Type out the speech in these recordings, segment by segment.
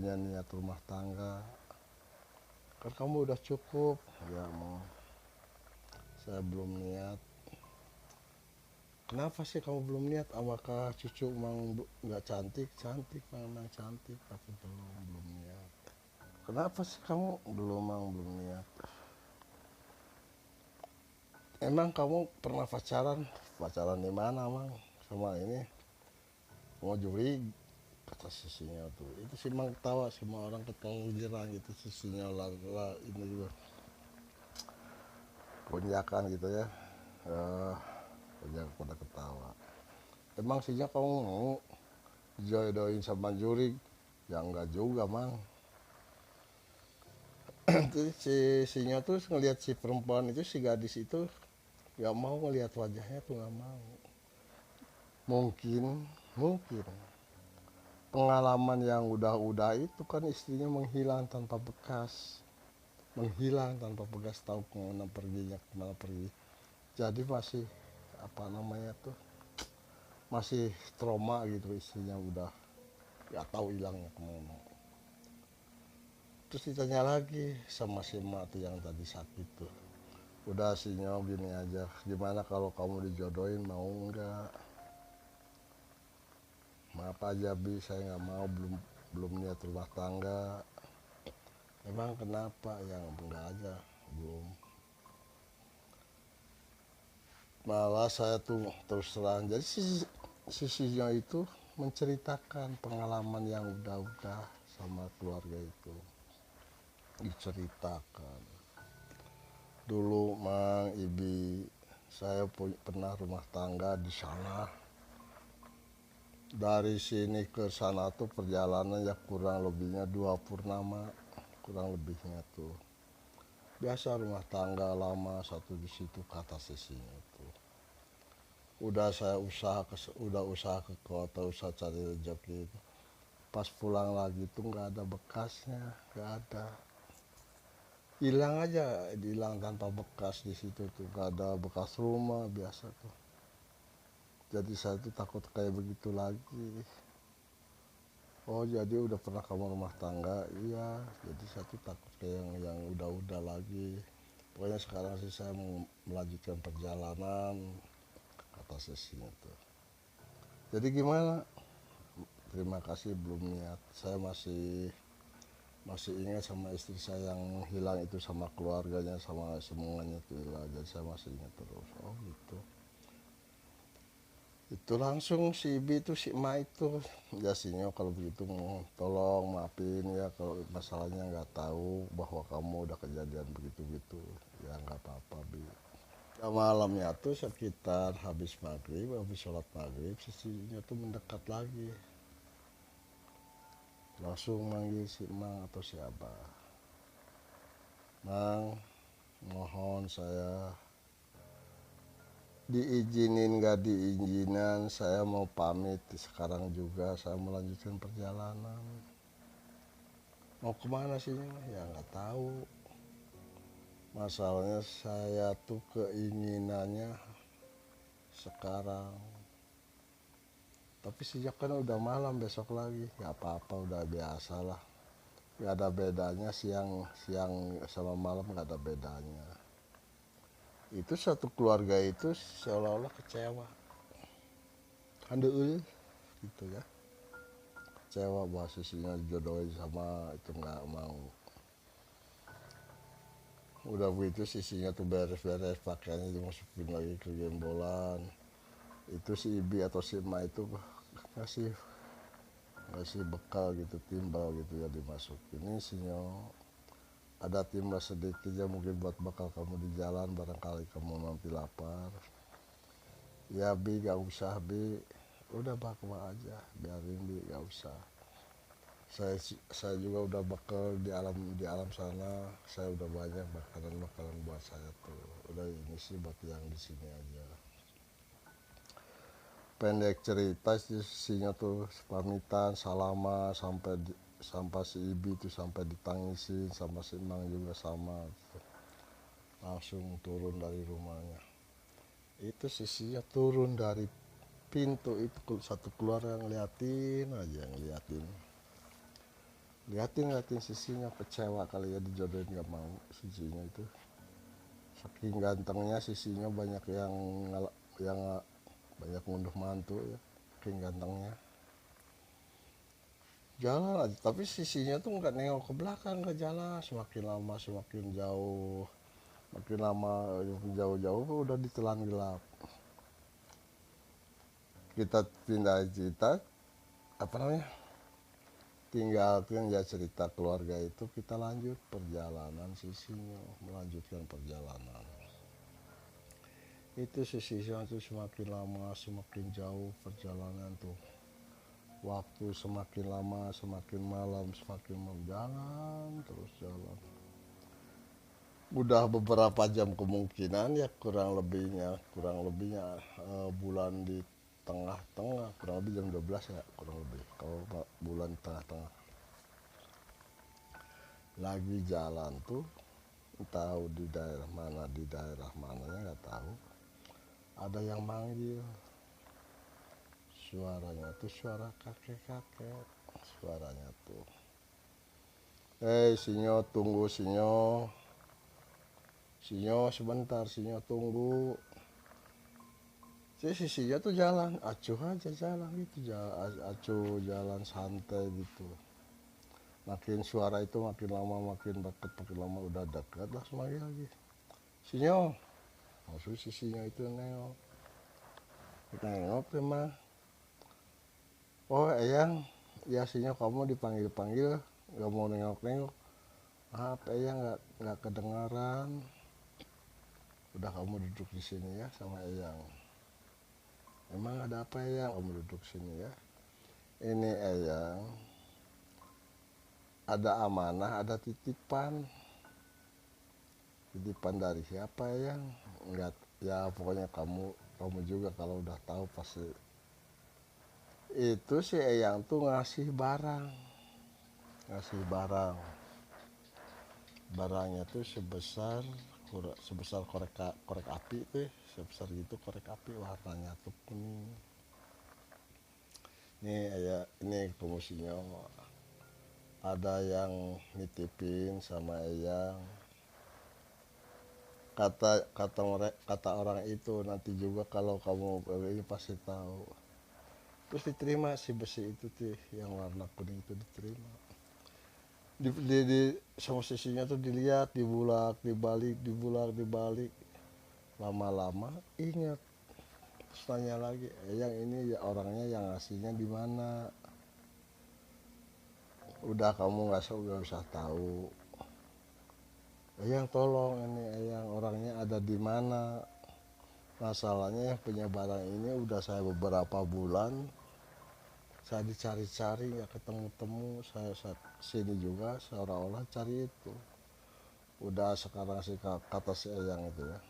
punya niat rumah tangga, kan kamu udah cukup. Ya mau, saya belum niat. Kenapa sih kamu belum niat? Apakah cucu emang nggak cantik? Cantik, memang cantik, tapi belum niat. Kenapa sih kamu belum niat? Emang kamu pernah pacaran? Pacaran di mana, Mang? Sama ini mau juri, kata sisinya tuh. Itu sih Mang ketawa, semua orang ketawa girang gitu, sisinya lah ini juga konjakan gitu ya. Eh, konjak pada ketawa. Emang sinya kamu mau jodohin sama juri? Ya enggak juga, Mang. Sinya tuh ngelihat si perempuan itu, si gadis itu nggak mau ngelihat wajahnya tuh, nggak mau. Mungkin pengalaman yang udah itu kan istrinya menghilang tanpa bekas, tahu kemana perginya, kemana pergi. Jadi masih apa namanya tuh, masih trauma gitu, istrinya udah nggak tahu hilangnya kemana. Terus ditanya lagi sama si emak tuh yang tadi sakit tuh, udah sinyo gini aja, gimana kalau kamu dijodohin, mau nggak? Maaf aja Bi, saya nggak mau, belum niat rumah tangga. Emang kenapa? Ya enggak aja, belum. Malah saya tuh terus terang, jadi sisinya itu menceritakan pengalaman yang udah sama keluarga itu, diceritakan. Dulu Mang Ibi, saya pernah rumah tangga di sana. Dari sini ke sana tuh perjalanan ya kurang lebihnya 2 purnama, kurang lebihnya tuh. Biasa rumah tangga lama satu di situ, kata sisinya tuh. Udah usaha ke kota, usaha cari rezeki itu. Pas pulang lagi tuh nggak ada bekasnya, nggak ada. Hilang aja, hilang tanpa bekas di situ tuh, nggak ada bekas rumah biasa tuh. Jadi saya tuh takut kayak begitu lagi. Oh jadi udah pernah kamu rumah tangga? Iya. Jadi saya tuh takut kayak yang udah lagi. Pokoknya sekarang sih saya mau melanjutkan perjalanan, kata sesinya tuh. Jadi gimana? Terima kasih, belum niat. Saya masih ingat sama istri saya yang hilang itu, sama keluarganya, sama semuanya tuh hilang. Jadi saya masih ingat terus. Oh gitu. Itu langsung si Ibi itu, si Ma itu, ya sinyo kalau begitu mau tolong maafin ya, kalau masalahnya nggak tahu bahwa kamu udah kejadian begitu-gitu. Ya nggak apa-apa Bi. Ya, malamnya tuh sekitar habis sholat maghrib, sisinya tuh mendekat lagi, langsung manggil si Mang atau si Abah. Mang, mohon saya diizinin nggak diizinan, saya mau pamit sekarang juga, saya melanjutkan perjalanan. Mau kemana sih? Ya nggak tahu. Masalahnya saya tuh keinginannya sekarang. Tapi sejak kan udah malam, besok lagi. Nggak apa-apa, udah biasa lah. Nggak ada bedanya, siang sama malam nggak ada bedanya. Itu satu keluarga itu seolah-olah kecewa. Handeuil gitu ya. Kecewa bahwa sisinya dijodohin sama itu, nggak mau. Udah begitu sisinya tuh beres-beres, pakaiannya dimasukin lagi ke gembolan. Itu si Ibi atau si Ma itu ngasih ngasih bekal gitu, timbal gitu ya, dimasukin. Ini sinyo ada timbal sedikit ya, mungkin buat bekal kamu di jalan, barangkali kamu nanti lapar. Ya Bi, gak usah Bi, udah bawa aja, biarin Bi, gak usah. Saya juga udah bekal di alam sana, saya udah banyak makanan buat saya tuh. Udah ini sih buat yang di sini aja. Pendek cerita sisinya tuh pamitan, salama, sampai si Ibi tuh sampai ditangisin, sama si Mang juga sama gitu. Langsung turun dari rumahnya. Itu sisinya turun dari pintu itu, satu keluarga ngeliatin aja, ngeliatin. liatin sisinya, kecewa kali ya dijodohin gak mau sisinya itu. Saking gantengnya sisinya banyak yang banyak ngunduh mantu ya, saking gantengnya. Jalan aja, tapi sisinya tuh nggak nengok ke belakang, nggak jalan. Semakin lama semakin jauh, makin lama jauh-jauh udah ditelan gelap. Kita pindah cerita, apa namanya, tinggalkan ya cerita keluarga itu, kita lanjut perjalanan sisinya, melanjutkan perjalanan. Itu sisinya tuh semakin lama semakin jauh perjalanan tuh. Waktu semakin lama semakin malam semakin jalan terus jalan. Udah beberapa jam kemungkinan ya, kurang lebihnya bulan di tengah-tengah, kurang lebih jam 12 ya, kurang lebih kalau bulan tengah-tengah. Lagi jalan tuh, tahu di daerah mananya nggak tahu, ada yang manggil. Suaranya tuh suara kakek-kakek, suaranya tuh, Sinyo, tunggu Sinyo, Sinyo sebentar, Sinyo tunggu. Si Sinyo tuh jalan acuh aja, jalan gitu, acuh jalan santai gitu. Makin suara itu makin lama makin deket, makin lama udah dekat lah semakin lagi. Sinyo, maksud si Sinyo itu nengok emang. Oh Eyang, ya Sinyo kamu dipanggil-panggil, nggak mau nengok-nengok. Maaf Eyang, nggak kedengaran. Udah kamu duduk di sini ya sama Eyang. Emang ada apa Eyang? Kamu duduk sini ya. Ini Eyang, ada amanah, ada titipan. Titipan dari siapa Eyang? Enggak, ya pokoknya kamu juga kalau udah tahu pasti. Itu si Eyang tuh ngasih barang. Barangnya tuh sebesar korek api tuh, sebesar gitu korek api, warnanya tuh kuning. Ini promosinya, ada yang nitipin sama Eyang. Kata orang itu nanti juga kalau kamu ini pasti tahu. Terus diterima si besi itu tuh yang warna kuning itu, diterima. Sama sisinya tuh dilihat, dibulak dibalik. Lama-lama ingat, terus tanya lagi, yang ini ya orangnya yang ngasihnya di mana? Udah kamu nggak usah tahu. Yang tolong ini yang orangnya ada di mana? Masalahnya yang punya barang ini udah saya beberapa bulan saya dicari-cari nggak ketemu-temu. Saya sini juga seolah-olah cari itu. Udah sekarang sih kata si Eyang itu ya,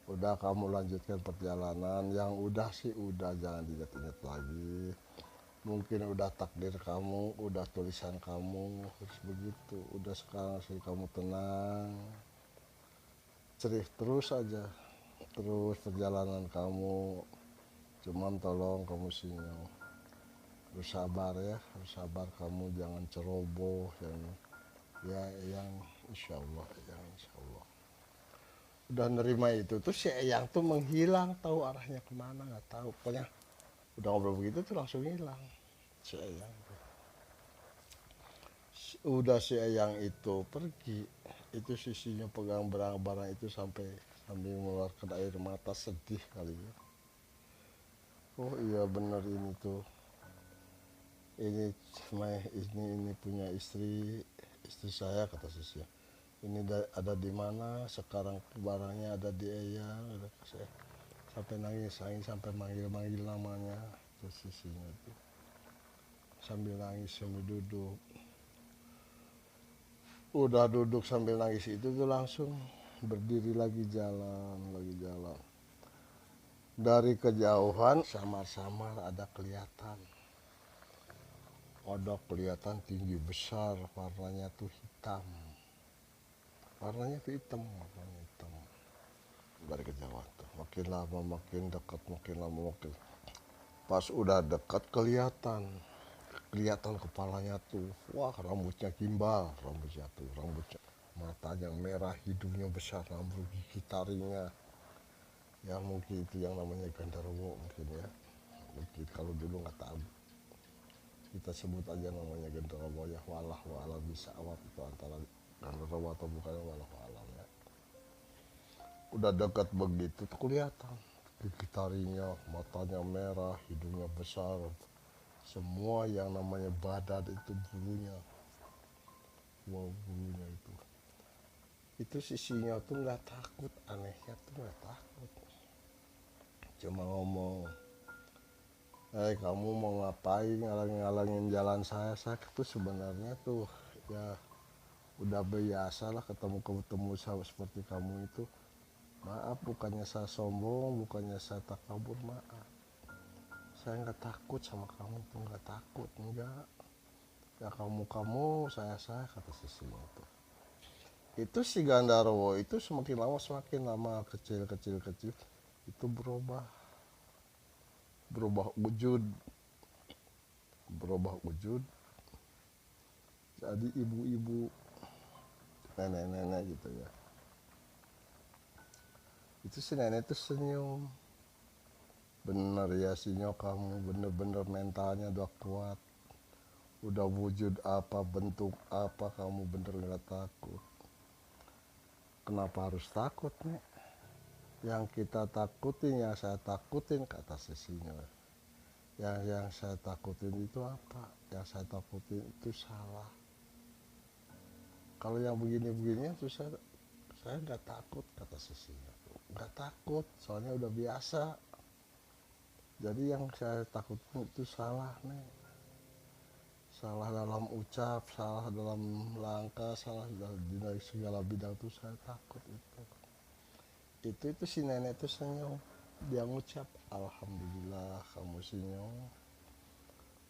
udah kamu lanjutkan perjalanan, yang udah sih udah, jangan diingat-ingat lagi. Mungkin udah takdir kamu, udah tulisan kamu harus begitu. Udah sekarang sih kamu tenang, terus aja, terus perjalanan kamu. Cuman tolong kamu Sinyo, harus sabar ya, harus sabar kamu, jangan ceroboh yang insya Allah, udah nerima itu. Terus si Eyang tuh menghilang, tahu arahnya kemana nggak tahu, pokoknya udah ngobrol begitu tuh langsung hilang si Eyang. Udah si Eyang itu pergi, itu sisinya pegang barang-barang itu sambil mengeluarkan air mata, sedih kali ya. Oh iya bener, ini tuh, ini punya istri saya, kata sisi. Ini ada di mana sekarang, barangnya ada di Eyang, ada saya. Sampai nangis sampai manggil namanya, terus sisinya itu sambil nangis sambil duduk. Udah duduk sambil nangis itu tuh langsung berdiri lagi, jalan. Dari kejauhan samar-samar ada kelihatan tinggi besar, warnanya tuh hitam. Warnanya hitam. Dari kejauhan tuh makin lama makin dekat, makin lama makin, pas udah dekat kelihatan kelihatan kepalanya tuh, wah rambutnya gimbal, rambutnya matanya merah, hidungnya besar, rambut gigi taringnya, ya mungkin itu yang namanya genderuwo mungkin ya, mungkin kalau dulu nggak tahu, kita sebut aja namanya genderuwo ya, walah walah bisa awat itu antara genderuwo atau bukan, walah walah ya. Udah dekat begitu tuh kelihatan gigi taringnya, matanya merah, hidungnya besar, semua yang namanya badan itu bulunya, wow bulunya itu sisinya tuh nggak takut, anehnya tuh nggak takut, cuma ngomong, kamu mau ngapain ngalangin jalan saya tuh sebenarnya tuh ya udah biasa lah ketemu sama seperti kamu itu, maaf bukannya saya sombong, bukannya saya takabur, maaf saya nggak takut sama kamu tuh, nggak takut, enggak, ya kamu saya kata sisinya tuh. Itu si Gandarwo itu semakin lama kecil itu berubah wujud jadi ibu-ibu, nenek-nenek gitu ya. Itu si nenek tuh senyum, bener ya sinyo, kamu bener-bener mentalnya udah kuat, udah wujud apa bentuk apa kamu bener gak takut. Kenapa harus takut nih? Yang kita takutin, yang saya takutin, kata sisinya. Yang saya takutin itu apa? Yang saya takutin itu salah. Kalau yang begini-begini itu saya nggak takut, kata sisinya. Nggak takut, soalnya udah biasa. Jadi yang saya takutin itu salah nih. Salah dalam ucap, salah dalam langkah, salah di segala bidang itu saya takut itu. Itu si nenek itu senyum, dia ngucap, alhamdulillah kamu senyum,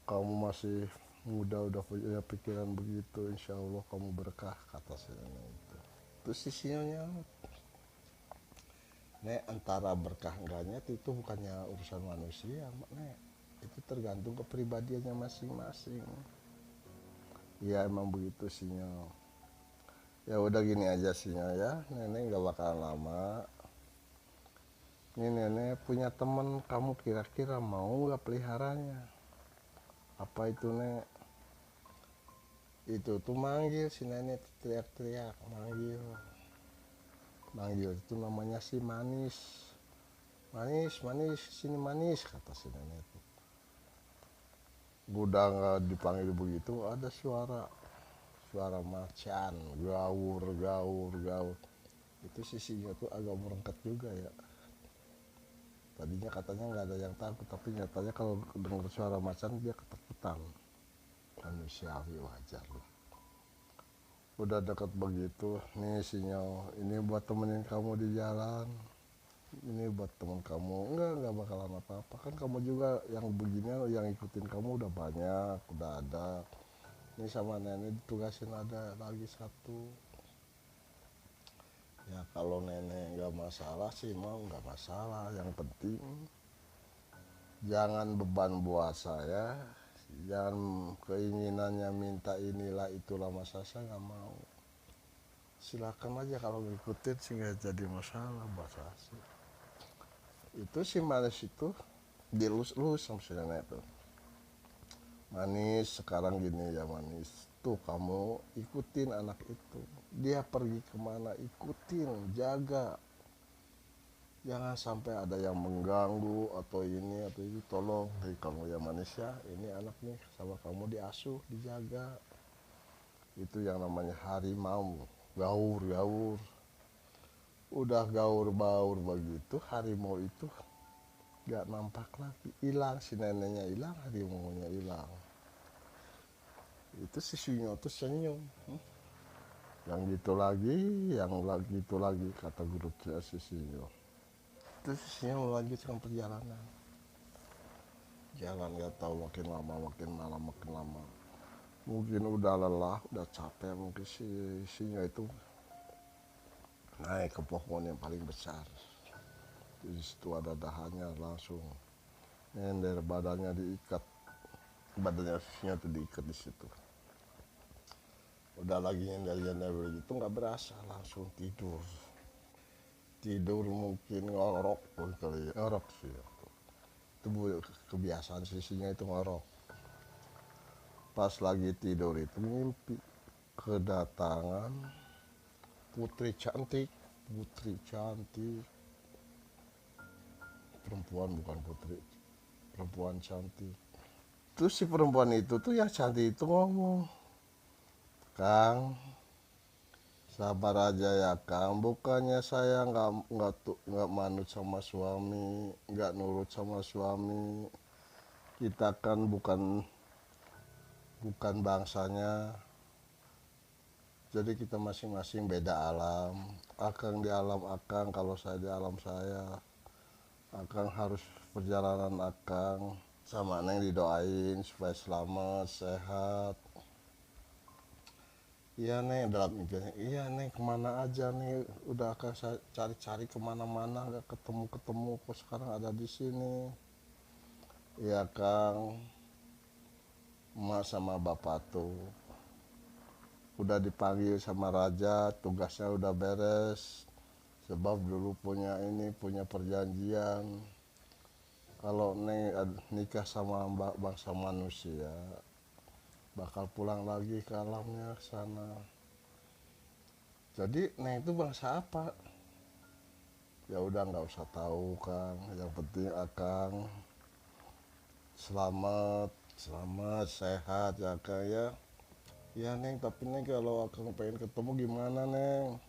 kamu masih muda udah punya pikiran begitu, insya Allah kamu berkah, kata si nenek itu. Terus si senyumnya, nek antara berkah enggaknya itu bukannya urusan manusia, nek itu tergantung kepribadiannya masing-masing. Ya emang begitu sinyal. Ya udah gini aja sinyal ya, nenek nggak bakalan lama. Ini nenek punya temen, kamu kira-kira mau nggak peliharanya? Apa itu nek? Itu tuh manggil si nenek, teriak-teriak, manggil itu namanya si Manis. Manis, sini Manis, kata si nenek itu. Udah nggak dipanggil begitu, ada suara macan, gaur. Itu sisinya tuh agak merengket juga ya. Tadinya katanya nggak ada yang takut, tapi nyatanya kalau dengar suara macan dia ketakutan. Manusiawi, wajar lah. Udah dekat begitu, nih sinyal, ini buat temenin kamu di jalan, ini buat temen kamu, enggak bakalan apa-apa, kan kamu juga yang beginian, yang ikutin kamu udah banyak, udah ada. Ini sama nenek ditugasin ada lagi satu. Ya kalau nenek nggak masalah sih mau, nggak masalah, yang penting jangan beban buat saya, jangan keinginannya minta inilah itulah, masa saya nggak mau. Silakan aja kalau ngikutin sih nggak jadi masalah buat saya. Itu si Manis itu dilus-lus sama si nenek tuh. Manis sekarang gini ya Manis, tuh kamu ikutin anak itu, dia pergi kemana ikutin, jaga, jangan sampai ada yang mengganggu atau ini atau itu, tolong kamu ya Manis ya, ini anak nih sama kamu diasuh, dijaga. Itu yang namanya harimau, gaur, udah gaur baur begitu, harimau itu gak nampak lagi, hilang, si neneknya hilang, harimaunya hilang. Itu si sinyo tuh senyum, yang gitu lagi, kata grupnya si sinyo. Itu si sinyo melanjutkan perjalanan, jalan gak tahu makin lama, mungkin udah lelah, udah capek, mungkin si sinyo itu naik ke pohon yang paling besar. Di situ ada dahannya, langsung nyender, badannya diikat badannya sinyo tuh diikat di situ. Udah lagi nyender-nyender begitu nggak berasa langsung tidur mungkin ngorok kali ya. Ngorok sih itu kebiasaan sisinya itu ngorok. Pas lagi tidur itu mimpi kedatangan putri cantik perempuan, bukan putri, perempuan cantik. Terus si perempuan itu tuh yang cantik itu ngomong, "Kang, sabar aja ya Kang, bukannya saya nggak manut sama suami, nggak nurut sama suami. Kita kan bukan bangsanya. Jadi kita masing-masing beda alam. Akang di alam Akang, kalau saya di alam saya. Akang harus perjalanan Akang sama Neng didoain supaya selamat, sehat." Iya Neng, dalam mimpinya, iya Neng kemana aja nih, udah akan saya cari-cari kemana-mana gak ketemu-ketemu, kok sekarang ada di sini. Iya Kang, emak sama bapak tuh udah dipanggil sama raja, tugasnya udah beres. Sebab dulu punya perjanjian, kalau Neng nikah sama bangsa manusia bakal pulang lagi ke alamnya sana. Jadi Neng itu bangsa apa? Ya udah nggak usah tahu Kang, yang penting Akang selamat sehat ya Kang ya. Ya Neng, tapi Neng kalau Akang pengen ketemu gimana Neng?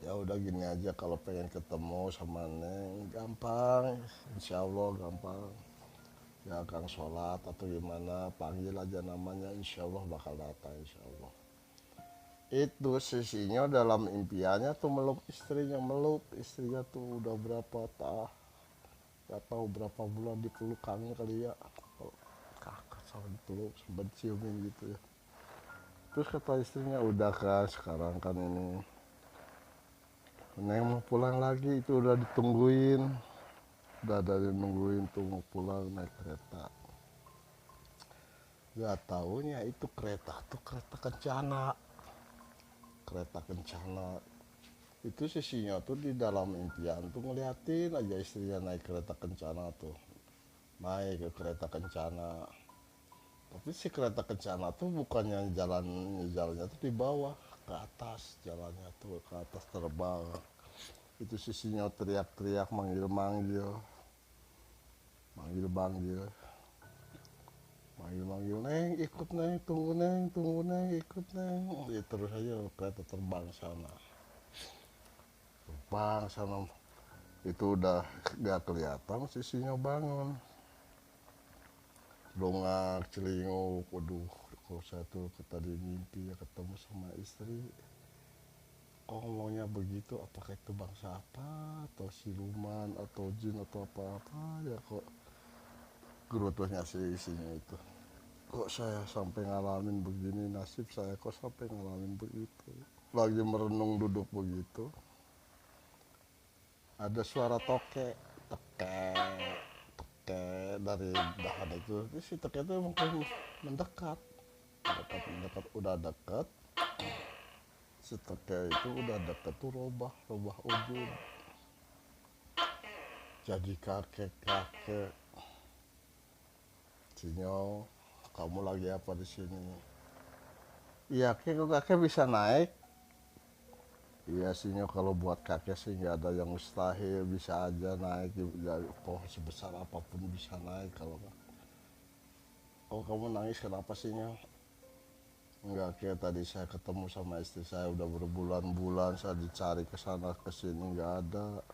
Ya udah gini aja, kalau pengen ketemu sama Neng gampang, insya Allah gampang. Ya Akang sholat atau gimana, panggil aja namanya, insya Allah bakal datang insya Allah. Itu sisinya dalam impiannya tuh meluk istrinya tuh udah berapa gak tahu berapa bulan dipeluk kangen kali ya, kakak sama dipeluk sempat ciumin gitu ya. Terus kata istrinya, udah Kak, sekarang kan ini Neng mau pulang lagi, itu udah ditungguin, udah dari nungguin tuh mau pulang naik kereta. Gak taunya itu kereta tuh kereta kencana. Itu sisinya tuh di dalam impian tuh ngeliatin aja istrinya naik kereta kencana tuh, naik ke kereta kencana. Tapi si kereta kencana tuh bukannya jalannya tuh di bawah, ke atas jalannya tuh, ke atas terbang. Itu sisinya teriak-teriak manggil-manggil, manggil-manggil, manggil-manggil, Neng ikut Neng, tunggu Neng ikut Neng. Ya, terus aja kereta terbang sana, terbang sana. Itu udah gak kelihatan sisinya bangun, dongak celinguk. Waduh, kok saya tuh tadi mimpi ya ketemu sama istri, kok ngomongnya begitu, apakah itu bangsa apa, atau siluman atau jin atau apa-apa ya, kok gerutuhnya si isinya itu. Kok saya sampai ngalamin begini, nasib saya kok sampai ngalamin begitu. Lagi merenung duduk begitu, ada suara tokek, tekek tokek dari dahan itu. Terus si tokek itu mungkin mendekat, udah dekat. Si tokek itu udah dekat tuh robah ujung, jadi kakek Sinyo, kamu lagi apa di sini? Iya kakek bisa naik. Iya Sinyo, kalau buat kakek sih nggak ada yang mustahil, bisa aja naik dari pohon sebesar apapun bisa naik. Kalau oh kamu nangis kenapa Sinyo? Enggak, kayak tadi saya ketemu sama istri saya udah berbulan-bulan, saya dicari ke sana ke sini nggak ada.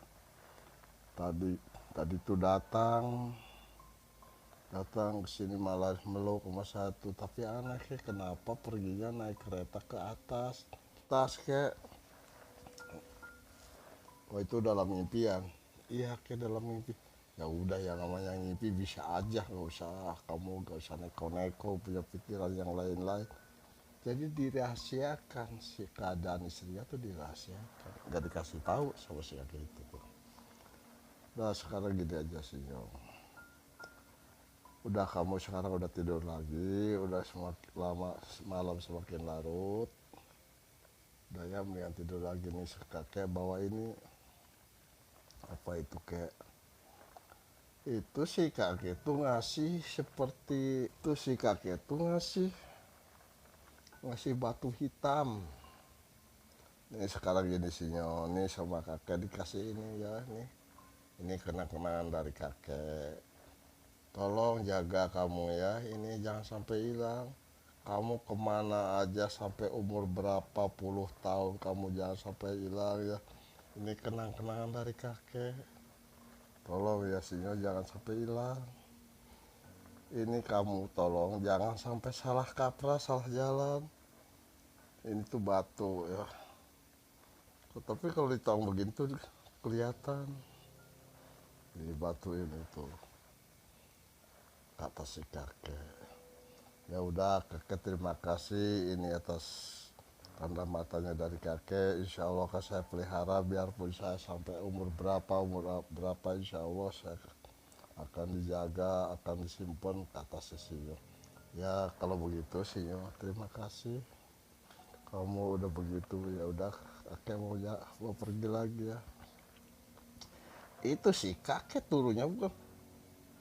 Tadi tuh datang ke sini malah meluk sama satu, tapi aneh kayak kenapa perginya naik kereta ke atas kayak. Oh itu dalam mimpian. Iya kayak dalam mimpi. Ya udah, yang namanya mimpi bisa aja, nggak usah neko-neko punya pikiran yang lain-lain. Jadi dirahasiakan, si keadaan istrinya tuh dirahasiakan, nggak dikasih tahu sama si kakek itu tuh. Nah sekarang gini aja sih Nyong, Udah kamu sekarang udah tidur lagi, udah semakin lama malam semakin larut. Udah ya mendingan tidur lagi nih. Kakek bawa ini apa itu kayak itu sih kakek tuh ngasih seperti itu sih kakek tuh ngasih batu hitam. Ini sekarang gini sih ini sama kakek dikasih ini ya nih. Ini kenang-kenangan dari kakek. Tolong jaga kamu ya, ini jangan sampai hilang. Kamu kemana aja sampai umur berapa puluh tahun kamu jangan sampai hilang ya. Ini kenang-kenangan dari kakek. Tolong ya Sinyo jangan sampai hilang. Ini kamu tolong jangan sampai salah kaprah, salah jalan. Ini tuh batu ya. Tapi kalau ditong begitu kelihatan. Ini batu ini tuh kata si kakek. Ya udah kakek terima kasih ini atas tanda matanya dari kakek. Insya Allah kan saya pelihara biarpun saya sampai umur berapa insya Allah saya akan dijaga, akan disimpan kata si Sinyo. Ya kalau begitu Sinyo terima kasih. Kamu udah begitu ya udah kakek mau pergi lagi ya. Itu si kakek turunnya bukan.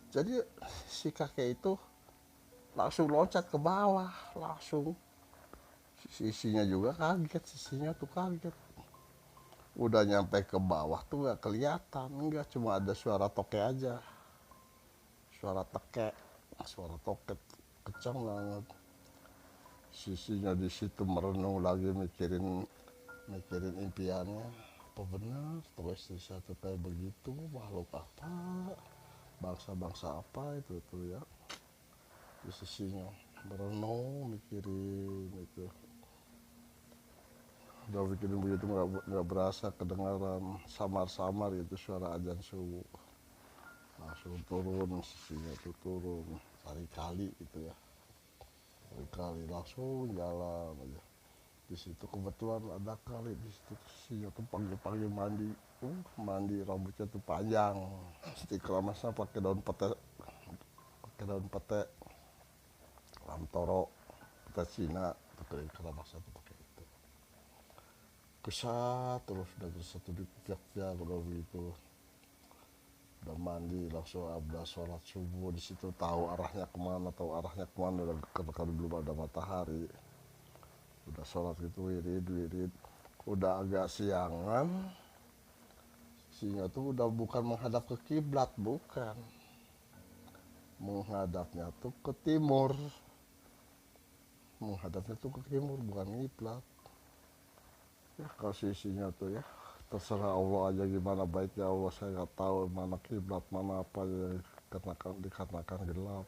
Jadi si kakek itu langsung loncat ke bawah langsung. Sisinya juga kaget, sisinya tuh kaget. Udah nyampe ke bawah tuh gak kelihatan, enggak cuma ada suara toke aja. Suara teke, suara toke kencang banget. Sisinya di situ merenung lagi mikirin impiannya. Apa benar tuh istri satu kayak begitu, makhluk apa? Bangsa-bangsa apa itu tuh ya. Di sisinya merenung mikirin itu. Udah bikin begitu nggak berasa kedengaran samar-samar gitu suara azan subuh. Langsung turun sisinya tuh turun cari kali gitu ya, cari kali langsung jalan aja. Di situ kebetulan ada kali di situ sisinya tuh pagi-pagi mandi rambutnya tuh panjang. Istiqomahnya pakai daun pete lamtoro pete Cina pakai keramasnya tuh pakai itu. Kesat terus dari satu di pijak udah begitu udah mandi langsung abdas sholat subuh. Di situ tahu arahnya kemana udah karena belum ada matahari. Udah sholat gitu wirid udah agak siangan. Singa tuh udah bukan menghadap ke kiblat, bukan, menghadapnya tuh ke timur, bukan kiblat. Ya kalau sisinya tuh ya terserah Allah aja gimana baiknya Allah, saya nggak tahu mana kiblat mana apa ya, dikarenakan gelap.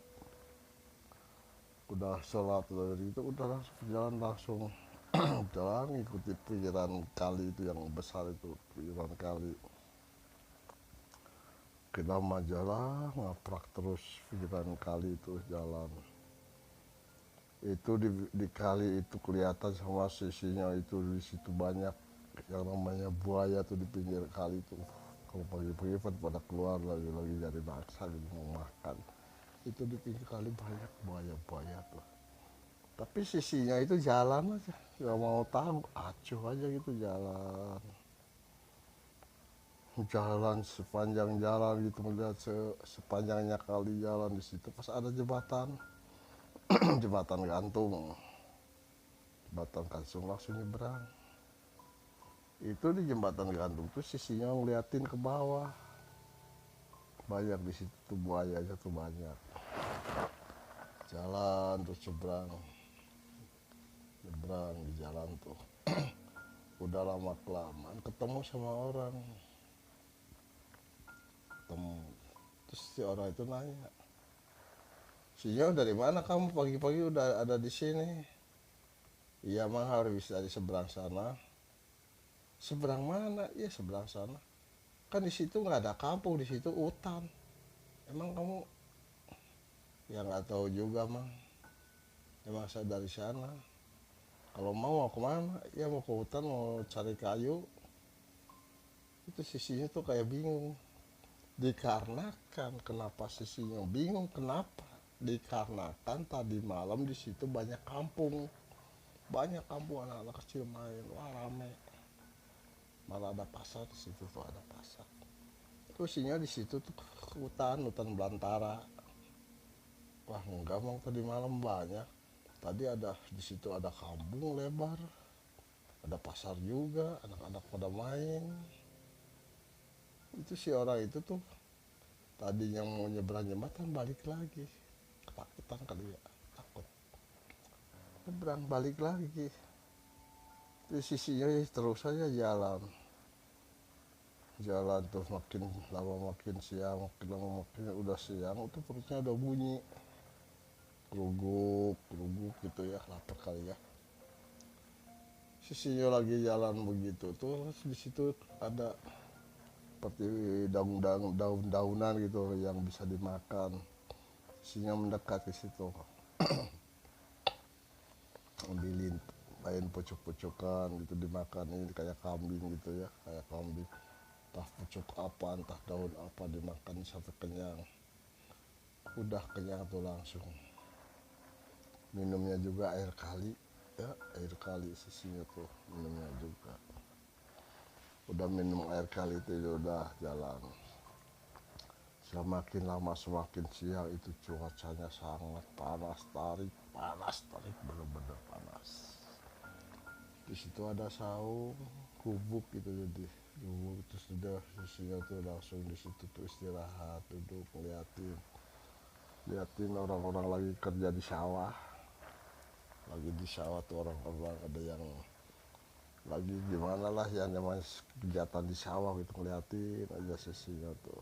Udah sholat dari itu udah langsung jalan jalan ngikuti pikiran kali itu yang besar itu, pikiran kali kita majalah ngaprak terus pikiran kali itu jalan. Itu di kali itu kelihatan sama sisinya itu di situ banyak yang namanya buaya tuh di pinggir kali itu. Kalau pagi-pagi pada keluar lagi nyari naksa gitu mau makan. Itu di pinggir kali banyak buaya tuh. Tapi sisinya itu jalan aja, nggak mau tahu, acuh aja gitu jalan. Jalan sepanjang jalan gitu melihat sepanjangnya kali jalan. Di situ pas ada jembatan jembatan gantung langsung nyebrang. Itu di jembatan gantung tuh sisinya ngeliatin ke bawah, banyak di situ tuh buayanya tuh banyak. Jalan terus nyebrang di jalan tuh. Udah lama kelamaan ketemu sama orang, terus si orang itu nanya, "Sinyo dari mana kamu pagi-pagi udah ada di sini?" "Iya mah harus bisa di seberang sana." "Seberang mana?" "Iya seberang sana. Kan di situ nggak ada kampung, di situ hutan." "Emang kamu?" "Ya nggak tahu juga mah. Emang saya dari sana. Kalau mau kemana?" "Ya mau ke hutan mau cari kayu." Itu sisinya tuh kayak bingung. Dikarenakan kenapa sisinya bingung, kenapa? dikarenakan tadi malam di situ banyak kampung anak-anak kecil main, wah rame, malah ada pasar di situ tuh, ada pasar. Terus di situ tuh hutan belantara. Wah enggak, mau tadi malam banyak. Tadi ada di situ ada kampung lebar, ada pasar juga, anak-anak pada main. Itu si orang itu tuh tadi yang mau nyebrang jembatan balik lagi, ketakutan kali ya, takut nyebrang balik lagi. Di sisinya terus saja jalan, jalan tuh makin lama makin siang, makin lama makin udah siang itu perutnya udah bunyi, keruguk keruguk gitu ya, lapar kali ya. Sisinya lagi jalan begitu tuh di situ ada seperti daun-daunan gitu yang bisa dimakan. Sisinya mendekat ke situ, ambilin, main pucuk-pucukan gitu dimakan, ini kayak kambing gitu ya, kayak kambing, entah pucuk apa entah daun apa dimakan sampai kenyang. Udah kenyang tuh langsung minumnya juga air kali ya, air kali sisinya tuh minumnya juga. Udah minum air kali itu ya udah jalan. Semakin lama semakin siang itu cuacanya sangat panas tarik bener-bener panas. Di situ ada saung gubuk gitu, jadi gubuk terus udah sisinya tuh langsung di situ tuh istirahat, duduk liatin orang-orang lagi kerja di sawah. Lagi di sawah tuh orang-orang ada yang lagi gimana lah yang namanya kegiatan di sawah gitu, ngeliatin aja sisinya tuh.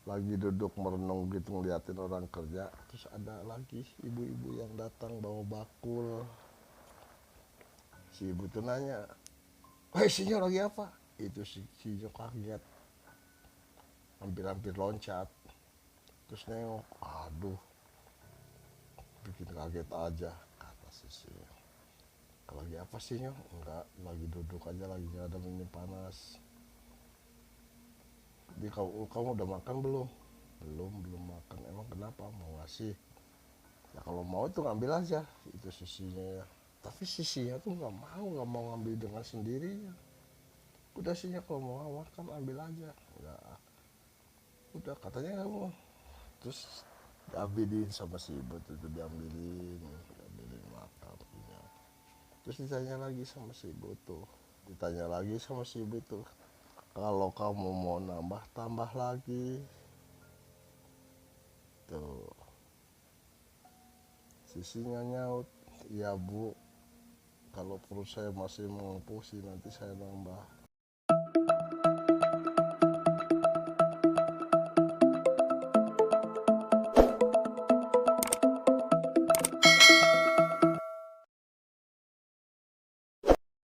Lagi duduk merenung gitu ngeliatin orang kerja, terus ada lagi ibu-ibu yang datang bawa bakul. Si ibu tuh nanya, "Wah, sinyo lagi apa?" Itu si sinyo kaget, hampir-hampir loncat. Terus nengok, aduh, bikin kaget aja, kata si sinyo. Lagi apa sih Nyo? Enggak, lagi duduk aja, lagi nggak ada minum panas. Jadi kamu udah makan belum? Belum makan. Emang kenapa? Mau ngasih? Ya kalau mau tuh ngambil aja, itu sisinya ya. Tapi sisinya tuh nggak mau ngambil dengan sendirinya. Udah sihnya kalau mau makan ambil aja. Udah katanya kamu. Terus diambilin sama si ibu tuh, diambilin makan punya. Terus ditanya lagi sama si ibu tuh, kalau kamu mau nambah tambah lagi tuh. Sisinya nyaut, iya bu, kalau perut saya masih mampu sih nanti saya nambah.